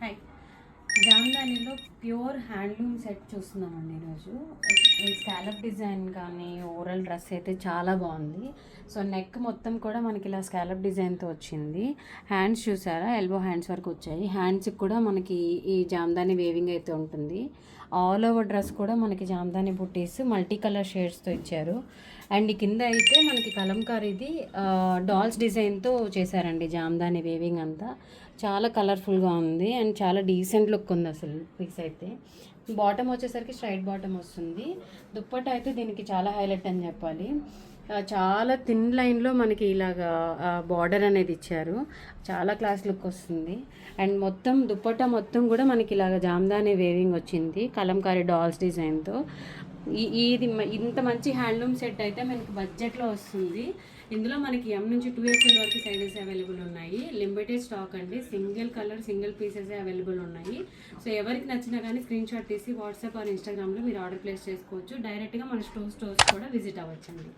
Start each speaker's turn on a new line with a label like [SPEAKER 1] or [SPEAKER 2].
[SPEAKER 1] Hi, జామ్దానిలో pure handloom set చూస్తున్నామండి ఈరోజు. ఈ స్కాలప్ డిజైన్ కానీ ఓవరాల్ డ్రెస్ అయితే చాలా బాగుంది. సో నెక్ మొత్తం కూడా మనకి ఇలా స్కాలప్ డిజైన్తో వచ్చింది. హ్యాండ్స్ చూసారా, ఎల్బో హ్యాండ్స్ వరకు వచ్చాయి. హ్యాండ్స్కి కూడా మనకి ఈ జామ్దాని వేవింగ్ అయితే ఉంటుంది. ఆల్ ఓవర్ డ్రెస్ కూడా మనకి జామ్దాని బుట్టీస్ మల్టీ కలర్ షేడ్స్తో ఇచ్చారు. అండ్ కింద అయితే మనకి కలంకారీది డాల్స్ డిజైన్తో చేశారండి జామ్దాని వేవింగ్ అంతా. చాలా కలర్ఫుల్గా ఉంది అండ్ చాలా డీసెంట్ లుక్ ఉంది అసలు పీస్ అయితే. బాటమ్ వచ్చేసరికి స్ట్రైట్ బాటమ్ వస్తుంది. దుప్పట్టా అయితే దీనికి చాలా హైలైట్ అని చెప్పాలి. చాలా థిన్ లైన్లో మనకి ఇలాగా బార్డర్ అనేది ఇచ్చారు. చాలా క్లాస్ లుక్ వస్తుంది. అండ్ మొత్తం దుప్పట్టా మొత్తం కూడా మనకి ఇలాగ జామ్దాని వేవింగ్ వచ్చింది కలంకారీ డాల్స్ డిజైన్తో. ఇది ఇంత మంచి హ్యాండ్లూమ్ సెట్ అయితే మనకి బడ్జెట్లో వస్తుంది. ఇందులో మనకి ఎం నుంచి 2XL వరకు సైజెస్ అవైలబుల్ ఉన్నాయి. లిమిటెడ్ స్టాక్ అండి. Single colour single pieces available ఉన్నాయి. సో ఎవరికి నచ్చినా కానీ స్క్రీన్ షాట్ తీసి వాట్సాప్ ఆర్ ఇన్స్టాగ్రామ్లో మీరు ఆర్డర్ ప్లేస్ చేసుకోవచ్చు. డైరెక్ట్గా మన స్టోర్స్ కూడా విజిట్ అవ్వచ్చండి.